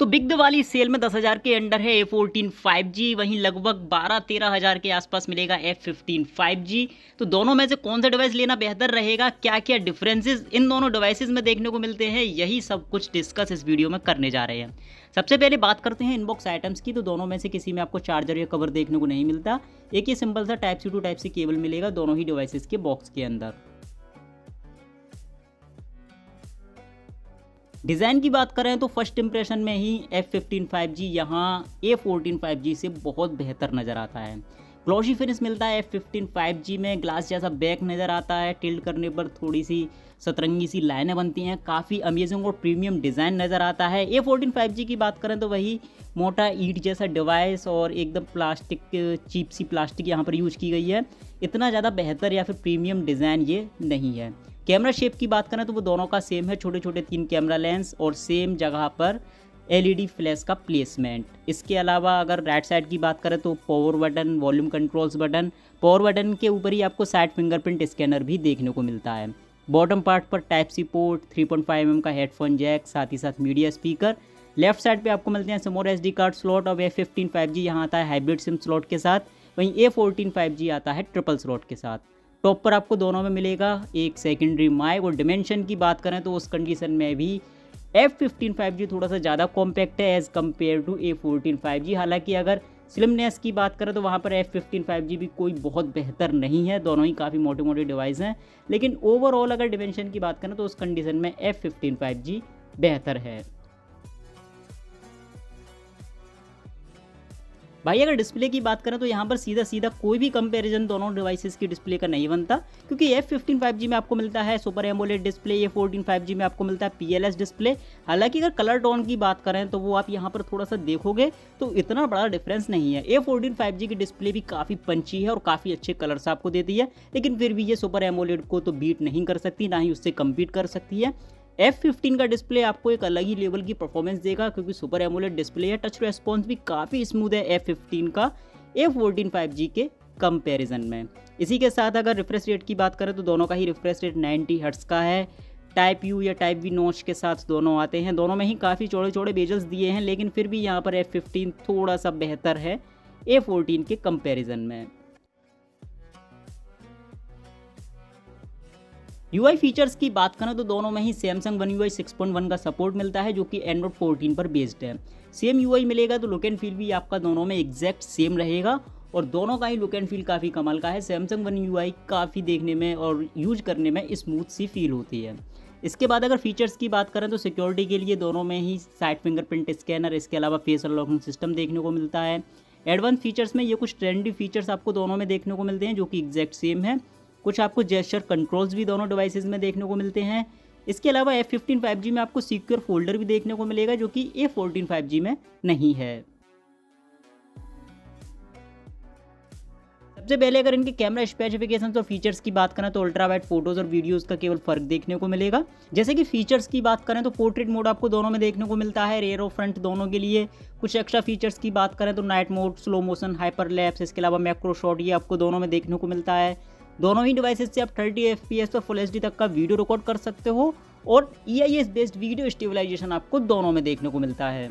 तो big Diwali cell में 10,000 के अंडर है A14 5G, वहीं लगभग 12-13 हज़ार के आसपास मिलेगा F15 5G। तो दोनों में से कौन सा डिवाइस लेना बेहतर रहेगा, क्या क्या डिफरेंसेस इन दोनों डिवाइसेस में देखने को मिलते हैं, यही सब कुछ डिस्कस इस वीडियो में करने जा रहे हैं। सबसे पहले बात करते हैं इनबॉक्स आइटम्स की। तो दोनों में से किसी में आपको चार्जर या कवर देखने को नहीं मिलता, एक ही सिंपल सा type C to type C cable मिलेगा दोनों ही डिवाइसेस के बॉक्स के अंदर। डिज़ाइन की बात करें तो फर्स्ट इंप्रेशन में ही F15 5G यहाँ A14 5G से बहुत बेहतर नज़र आता है। ग्लॉसी फिनिश मिलता है F15 5G में, ग्लास जैसा बैक नज़र आता है, टिल्ट करने पर थोड़ी सी सतरंगी सी लाइनें बनती हैं, काफ़ी अमेजिंग और प्रीमियम डिज़ाइन नज़र आता है। A14 5G की बात करें तो वही मोटा ईंट जैसा डिवाइस और एकदम प्लास्टिक, चीप सी प्लास्टिक यहाँ पर यूज की गई है। इतना ज़्यादा बेहतर या फिर प्रीमियम डिज़ाइन ये नहीं है। कैमरा शेप की बात करें तो वो दोनों का सेम है, छोटे छोटे 3 कैमरा लेंस और सेम जगह पर LED फ्लैश का प्लेसमेंट। इसके अलावा अगर राइट साइड की बात करें तो power button, volume controls button, power button के ऊपर ही आपको साइड फिंगरप्रिंट स्कैनर भी देखने को मिलता है। बॉटम पार्ट पर टाइप सी पोर्ट, 3.5mm का हेडफोन जैक, साथ ही साथ मीडिया स्पीकर। लेफ्ट साइड पे आपको मिलते हैं सिम SD कार्ड स्लॉट। और F15 5G यहाँ आता है हाइब्रिड सिम स्लॉट के साथ, वहीं A14 5G आता है ट्रिपल स्लॉट के साथ। टॉप पर आपको दोनों में मिलेगा एक सेकेंडरी माइक। और डिमेंशन की बात करें तो उस कंडीशन में भी F15 5G थोड़ा सा ज़्यादा कॉम्पैक्ट है as compare to A14 5G। हालांकि अगर स्लिमनेस की बात करें तो वहाँ पर F15 5G भी कोई बहुत बेहतर नहीं है, दोनों ही काफ़ी मोटे मोटे डिवाइस हैं। लेकिन ओवरऑल अगर डिमेंशन की बात करें तो उस कंडीशन में F15 5G बेहतर है। भाई अगर डिस्प्ले की बात करें तो यहाँ पर सीधा सीधा कोई भी कंपैरिजन दोनों डिवाइसेस की डिस्प्ले का नहीं बनता, क्योंकि F15 5G में आपको मिलता है super AMOLED display, A14 5G में आपको मिलता है PLS डिस्प्ले। हालांकि अगर कलर टोन की बात करें तो वो आप यहाँ पर थोड़ा सा देखोगे तो इतना बड़ा डिफरेंस नहीं है। A14 5G की डिस्प्ले भी काफ़ी पंची है और काफ़ी अच्छे कलर्स आपको देती है, लेकिन फिर भी ये सुपर एमोलेड को तो बीट नहीं कर सकती, ना ही उससे कम्पीट कर सकती है। F15 का डिस्प्ले आपको एक अलग ही लेवल की परफॉर्मेंस देगा, क्योंकि सुपर एमोलेड डिस्प्ले है। टच रेस्पॉन्स भी काफ़ी स्मूथ है F15 का A14 5G के कंपैरिजन में। इसी के साथ अगर रिफ्रेश रेट की बात करें तो दोनों का ही रिफ्रेश रेट 90 हर्ट्ज का है। टाइप यू या टाइप वी नॉच के साथ दोनों आते हैं, दोनों में ही काफ़ी चौड़े चौड़े बेजल्स दिए हैं, लेकिन फिर भी यहाँ पर F15 थोड़ा सा बेहतर है A14 के कंपेरिजन में। UI फीचर्स की बात करें तो दोनों में ही Samsung One UI 6.1 का सपोर्ट मिलता है, जो कि Android 14 पर बेस्ड है। सेम UI मिलेगा तो लुक एंड फील भी आपका दोनों में एग्जैक्ट सेम रहेगा, और दोनों का ही लुक एंड फील काफ़ी कमाल का है। Samsung One UI काफ़ी देखने में और यूज करने में स्मूथ सी फील होती है। इसके बाद अगर फीचर्स की बात करें तो सिक्योरिटी के लिए दोनों में ही साइड फिंगरप्रिंट स्कैनर, इसके अलावा फेस अनलॉकिंग सिस्टम देखने को मिलता है। एडवांस फीचर्स में ये कुछ ट्रेंडी फीचर्स आपको दोनों में देखने को मिलते हैं, जो कि एग्जैक्ट सेम है। कुछ आपको जेस्चर कंट्रोल्स भी दोनों डिवाइसेस में देखने को मिलते हैं। इसके अलावा F15 5G में आपको सिक्योर फोल्डर भी देखने को मिलेगा, जो कि A14 5G में नहीं है। सबसे पहले अगर इनके कैमरा स्पेसिफिकेशंस और फीचर्स की बात करें तो अल्ट्रा वाइड फोटोज़ और वीडियोस का केवल फर्क देखने को मिलेगा। जैसे कि फीचर्स की बात करें तो पोर्ट्रेट मोड आपको दोनों में देखने को मिलता है, रेयर और फ्रंट दोनों के लिए। कुछ एक्स्ट्रा फीचर्स की बात करें तो night mode, slow motion, hyper lapse, इसके अलावा मैक्रो शॉट, ये आपको दोनों में देखने को मिलता है। दोनों ही डिवाइसेस से आप 30 FPS पर फुल HD तक का वीडियो रिकॉर्ड कर सकते हो, और EIS बेस्ड वीडियो स्टेबलाइजेशन आपको दोनों में देखने को मिलता है।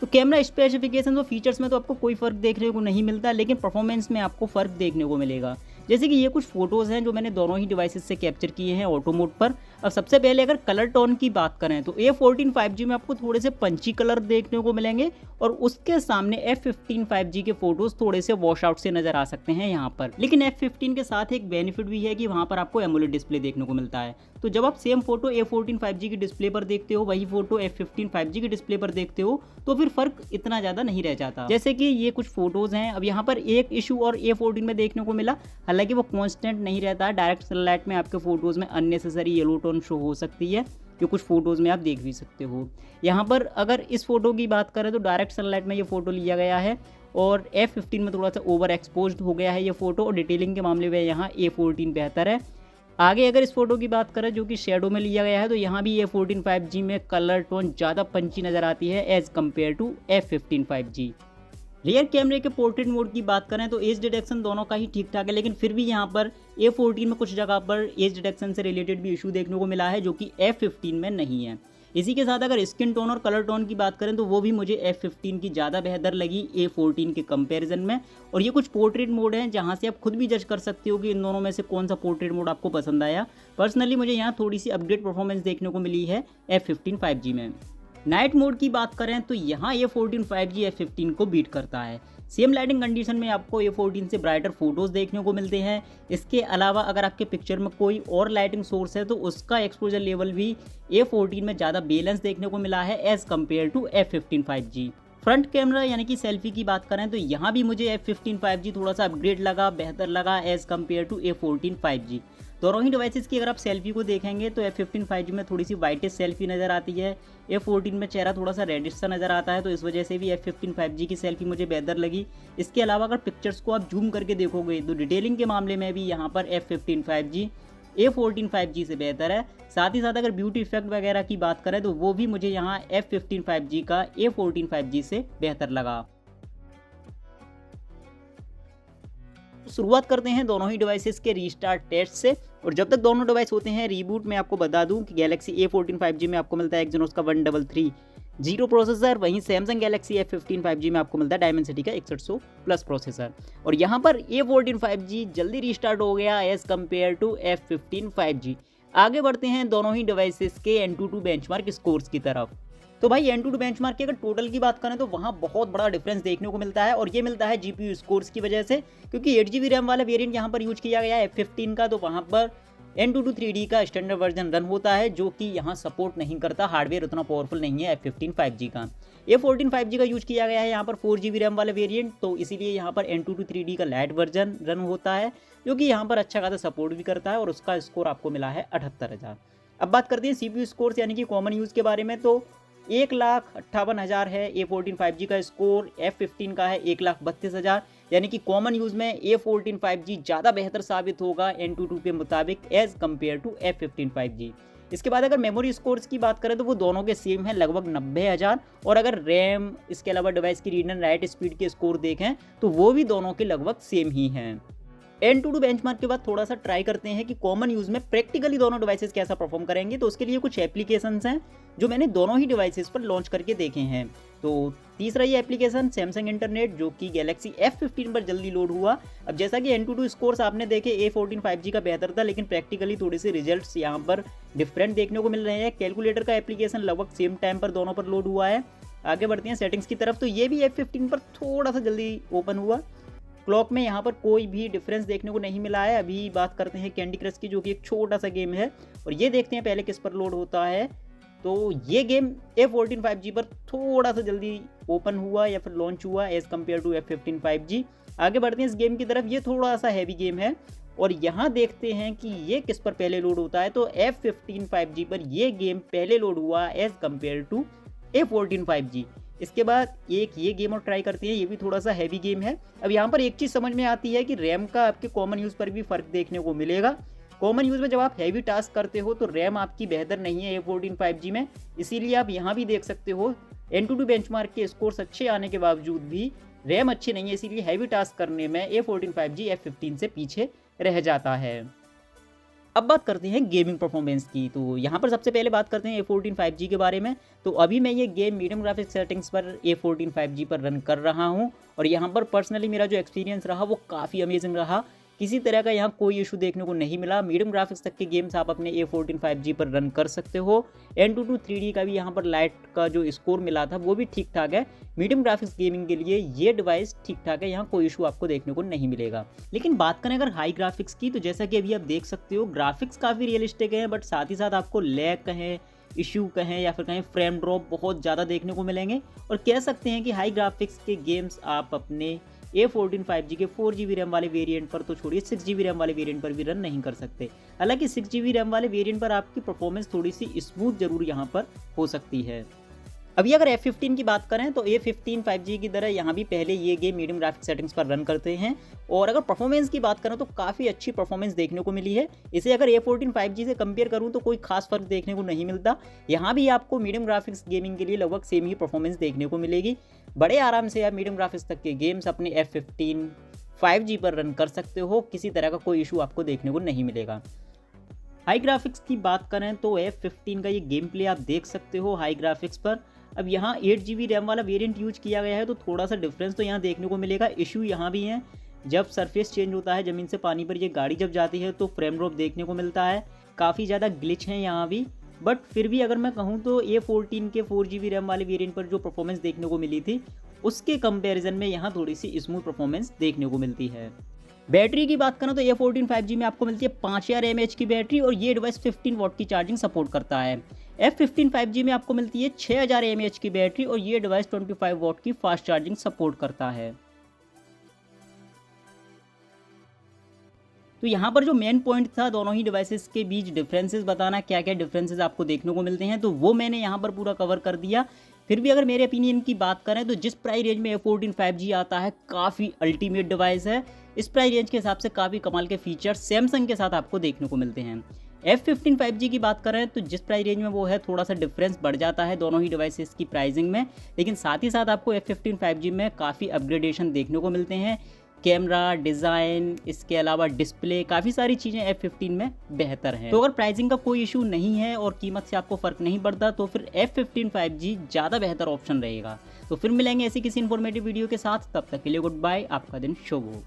तो कैमरा स्पेसिफिकेशन और फीचर्स में तो आपको कोई फ़र्क देखने को नहीं मिलता, लेकिन परफॉर्मेंस में आपको फ़र्क देखने को मिलेगा। जैसे कि ये कुछ फोटोज़ हैं जो मैंने दोनों ही डिवाइसेस से कैप्चर किए हैं ऑटो मोड पर। अब सबसे पहले अगर कलर टोन की बात करें तो A14 5G में आपको थोड़े से पंची कलर देखने को मिलेंगे, और उसके सामने F15 5G के फोटोज़ थोड़े से वॉश आउट से नज़र आ सकते हैं यहाँ पर। लेकिन F15 के साथ एक बेनिफिट भी है कि वहाँ पर आपको एमोलेड डिस्प्ले देखने को मिलता है। तो जब आप सेम फोटो A14 5G की डिस्प्ले पर देखते हो, वही फोटो F15 5G की डिस्प्ले पर देखते हो, तो फिर फर्क इतना ज़्यादा नहीं रह जाता। जैसे कि ये कुछ फोटोज़ हैं, अब यहाँ पर एक इशू और A14 में देखने को मिला, हालांकि वो कांस्टेंट नहीं रहता है। डायरेक्ट सनलाइट में आपके फोटोज़ में अननेसेसरी येलो टोन शो हो सकती है, जो कुछ फोटोज़ में आप देख भी सकते हो। यहाँ पर अगर इस फोटो की बात करें तो डायरेक्ट सनलाइट में ये फोटो लिया गया है, और F15 में थोड़ा सा ओवर एक्सपोज्ड हो गया है ये फोटो, और डिटेलिंग के मामले में यहाँ A14 बेहतर है। आगे अगर इस फोटो की बात करें जो कि शेडो में लिया गया है, तो यहाँ भी A14 5G में कलर टोन ज़्यादा पंची नज़र आती है as compare to F15 5G। Rear कैमरे के पोर्ट्रेट मोड की बात करें तो एज डिटेक्शन दोनों का ही ठीक ठाक है, लेकिन फिर भी यहाँ पर A14 में कुछ जगह पर एज डिटेक्शन से रिलेटेड भी इशू देखने को मिला है, जो कि F15 में नहीं है। इसी के साथ अगर स्किन टोन और कलर टोन की बात करें तो वो भी मुझे F15 की ज़्यादा बेहतर लगी A14 के कंपैरिजन में। और ये कुछ पोर्ट्रेट मोड हैं जहाँ से आप खुद भी जज कर सकते हो कि इन दोनों में से कौन सा पोर्ट्रेट मोड आपको पसंद आया। पर्सनली मुझे यहाँ थोड़ी सी अपग्रेड परफॉर्मेंस देखने को मिली है F15 5G में। नाइट मोड की बात करें तो यहाँ A14 5G F15 को बीट करता है। सेम लाइटिंग कंडीशन में आपको A14 से ब्राइटर फोटोज़ देखने को मिलते हैं। इसके अलावा अगर आपके पिक्चर में कोई और लाइटिंग सोर्स है तो उसका एक्सपोजर लेवल भी A14 में ज़्यादा बैलेंस देखने को मिला है as compare to F15 5G। Front camera यानी कि सेल्फी की बात करें तो यहाँ भी मुझे F15 5G थोड़ा सा अपग्रेड लगा, बेहतर लगा as compare to A14 5G। दोनों ही डिवाइसेस की अगर आप सेल्फी को देखेंगे तो F15 5G में थोड़ी सी वाइटेस्ट सेल्फी नज़र आती है, A14 में चेहरा थोड़ा सा रेडिश सा नज़र आता है, तो इस वजह से भी F15 5G की सेल्फी मुझे बेहतर लगी। इसके अलावा अगर पिक्चर्स को आप जूम करके देखोगे तो डिटेलिंग के मामले में भी यहाँ पर F15 5G A14 5G से बेहतर है। साथ ही साथ अगर ब्यूटी इफेक्ट वगैरह की बात करें तो वो भी मुझे यहाँ F15 5G का A14 5G से बेहतर लगा। शुरुआत करते हैं दोनों ही डिवाइसेस के रीस्टार्ट टेस्ट से। और जब तक दोनों डिवाइस होते हैं रीबूट में आपको बता दूं कि गैलेक्सी A14 5G में आपको मिलता है एक्जिनोस का 1330 प्रोसेसर, वहीं सैमसंग गैलेक्सी F15 5G में आपको मिलता है डायमेंसिटी का 6100 प्लस प्रोसेसर। और यहाँ पर A14 5G जल्दी रीस्टार्ट हो गया as compare to F15 5G। आगे बढ़ते हैं दोनों ही डिवाइसेस के Antutu बेंचमार्क स्कोर्स की तरफ। तो भाई Antutu बेंचमार्क की अगर टोटल की बात करें तो वहाँ बहुत बड़ा डिफरेंस देखने को मिलता है, और ये मिलता है GPU स्कोर्स की वजह से, क्योंकि 8GB रैम वाला वेरिएंट यहाँ पर यूज किया गया है F15 का, तो वहाँ पर Antutu 3D का स्टैंडर्ड वर्जन रन होता है जो कि यहाँ सपोर्ट नहीं करता, हार्डवेयर उतना पावरफुल नहीं है F15 5G का। A14 5G का यूज किया गया है यहाँ पर 4GB रैम वाला वेरिएंट, तो इसीलिए यहाँ पर Antutu 3D का लाइट वर्जन रन होता है जो कि यहाँ पर अच्छा खासा सपोर्ट भी करता है, और उसका स्कोर आपको मिला है 78,000। अब बात करते हैं CPU स्कोर्स यानी कि कॉमन यूज़ के बारे में, तो 1,58,000 है A14 5G का स्कोर, F15 का है 1,32,000, यानी कि कॉमन यूज़ में A14 5G ज़्यादा बेहतर साबित होगा Antutu के मुताबिक as compare to F15 5G। इसके बाद अगर मेमोरी स्कोर्स की बात करें तो वो दोनों के सेम है लगभग 90,000, और अगर रैम इसके अलावा डिवाइस की रीड एंड राइट स्पीड के स्कोर देखें तो वो भी दोनों के लगभग सेम ही हैं। Antutu बेंचमार्क के बाद थोड़ा सा ट्राई करते हैं कि कॉमन यूज़ में प्रैक्टिकली दोनों डिवाइसेस कैसा परफॉर्म करेंगे। तो उसके लिए कुछ एप्लीकेशंस हैं जो मैंने दोनों ही डिवाइसेस पर लॉन्च करके देखे हैं। तो तीसरा ये एप्लीकेशन सैमसंग इंटरनेट जो कि गैलेक्सी F15 पर जल्दी लोड हुआ। अब जैसा कि Antutu स्कोर्स आपने देखे A14 5G का बेहतर था, लेकिन प्रैक्टिकली थोड़े से रिजल्ट्स यहाँ पर डिफरेंट देखने को मिल रहे हैं। कैलकुलेटर का एप्लीकेशन लगभग सेम टाइम पर दोनों पर लोड हुआ है। आगे बढ़ते हैं सेटिंग्स की तरफ, तो ये भी F15 पर थोड़ा सा जल्दी ओपन हुआ। क्लॉक में यहाँ पर कोई भी डिफरेंस देखने को नहीं मिला है। अभी बात करते हैं कैंडी क्रश की, जो कि एक छोटा सा गेम है, और ये देखते हैं पहले किस पर लोड होता है। तो ये गेम A14 5G पर थोड़ा सा जल्दी ओपन हुआ या फिर लॉन्च हुआ as compare to F15 5G। आगे बढ़ते हैं इस गेम की तरफ, ये थोड़ा सा हैवी गेम है, और यहाँ देखते हैं कि ये किस पर पहले लोड होता है। तो F15 5G पर ये गेम पहले लोड हुआ as compare to A14 5G। इसके बाद एक ये गेम और ट्राई करते हैं, ये भी थोड़ा सा हैवी गेम है। अब यहाँ पर एक चीज़ समझ में आती है कि रैम का आपके कॉमन यूज़ पर भी फ़र्क देखने को मिलेगा। कॉमन यूज़ में जब आप हैवी टास्क करते हो तो रैम आपकी बेहतर नहीं है A14 5G में, इसीलिए आप यहाँ भी देख सकते हो Antutu बेंचमार्क के स्कोर्स अच्छे आने के बावजूद भी रैम अच्छी नहीं है, इसीलिए हैवी टास्क करने में A14 5G F15 से पीछे रह जाता है। अब बात करते हैं गेमिंग परफॉर्मेंस की, तो यहाँ पर सबसे पहले बात करते हैं A14 5G के बारे में। तो अभी मैं ये गेम मीडियम ग्राफिक्स सेटिंग्स पर A14 5G पर रन कर रहा हूँ, और यहाँ पर पर्सनली मेरा जो एक्सपीरियंस रहा वो काफ़ी अमेजिंग रहा। किसी तरह का यहाँ कोई इशू देखने को नहीं मिला। मीडियम ग्राफिक्स तक के गेम्स आप अपने A14 5G पर रन कर सकते हो। Antutu 3D का भी यहाँ पर लाइट का जो स्कोर मिला था वो भी ठीक ठाक है। मीडियम ग्राफिक्स गेमिंग के लिए ये डिवाइस ठीक ठाक है, यहाँ कोई इशू आपको देखने को नहीं मिलेगा। लेकिन बात करें अगर हाई ग्राफिक्स की, तो जैसा कि अभी आप देख सकते हो ग्राफिक्स काफ़ी रियलिस्टिक है, बट साथ ही साथ आपको लैग कहें, इशू कहें या फिर कहें फ्रेम ड्रॉप बहुत ज़्यादा देखने को मिलेंगे। और कह सकते हैं कि हाई ग्राफिक्स के गेम्स आप अपने A14 5G के 4GB रैम वाले वेरिएंट पर तो छोड़िए 6GB रैम वाले वेरिएंट पर भी रन नहीं कर सकते। हालांकि 6GB रैम वाले वेरिएंट पर आपकी परफॉर्मेंस थोड़ी सी स्मूथ जरूर यहाँ पर हो सकती है। अभी अगर F15 की बात करें तो A15 5G की तरह यहाँ भी पहले ये गेम मीडियम ग्राफिक सेटिंग्स पर रन करते हैं, और अगर परफॉर्मेंस की बात करें तो काफ़ी अच्छी परफॉर्मेंस देखने को मिली है। इसे अगर A14 5G से कंपेयर करूँ तो कोई खास फर्क देखने को नहीं मिलता। यहाँ भी आपको मीडियम ग्राफिक्स गेमिंग के लिए लगभग सेम ही परफॉर्मेंस देखने को मिलेगी। बड़े आराम से आप मीडियम ग्राफिक्स तक के गेम्स अपने F15 5G पर रन कर सकते हो, किसी तरह का कोई इशू आपको देखने को नहीं मिलेगा। हाई ग्राफिक्स की बात करें तो F15 का ये गेम प्ले आप देख सकते हो हाई ग्राफिक्स पर। अब यहाँ 8 GB रैम वाला वेरिएंट यूज किया गया है तो थोड़ा सा डिफरेंस तो यहाँ देखने को मिलेगा। इशू यहाँ भी है, जब सरफेस चेंज होता है ज़मीन से पानी पर ये गाड़ी जब जाती है तो फ्रेम ड्रॉप देखने को मिलता है, काफ़ी ज़्यादा ग्लिच है यहाँ भी। बट फिर भी अगर मैं कहूँ तो A14 के 4 GB रैम वाले वेरिएंट पर जो परफॉर्मेंस देखने को मिली थी उसके कंपैरिजन में यहाँ थोड़ी सी स्मूथ परफॉर्मेंस देखने को मिलती है। बैटरी की बात करें तो A14 5G में आपको मिलती है 5000 mAh की बैटरी और ये डिवाइस 15 वॉट की चार्जिंग सपोर्ट करता है। F15 5G में आपको मिलती है 6000 mAh की बैटरी और ये डिवाइस 25 वॉट की फास्ट चार्जिंग सपोर्ट करता है। तो यहाँ पर जो मेन पॉइंट था दोनों ही डिवाइसेस के बीच डिफरेंसेस बताना, क्या क्या डिफरेंसेस आपको देखने को मिलते हैं, तो वो मैंने यहाँ पर पूरा कवर कर दिया। फिर भी अगर मेरे ओपिनियन की बात करें तो जिस प्राइस रेंज में A14 5G आता है काफ़ी अल्टीमेट डिवाइस है। इस प्राइस रेंज के हिसाब से काफ़ी कमाल के फीचर्स सैमसंग के साथ आपको देखने को मिलते हैं। F15 5G की बात करें तो जिस प्राइस रेंज में वो है थोड़ा सा डिफरेंस बढ़ जाता है दोनों ही डिवाइसेस की प्राइसिंग में, लेकिन साथ ही साथ आपको F15 5G में काफ़ी अपग्रेडेशन देखने को मिलते हैं। कैमरा, डिज़ाइन, इसके अलावा डिस्प्ले, काफ़ी सारी चीज़ें F15 में बेहतर हैं। तो अगर प्राइसिंग का कोई इशू नहीं है और कीमत से आपको फ़र्क नहीं पड़ता तो फिर F15 5G ज़्यादा बेहतर ऑप्शन रहेगा। तो फिर मिलेंगे ऐसी किसी इन्फॉर्मेटिव वीडियो के साथ, तब तक के लिए गुड बाय, आपका दिन शुभ हो।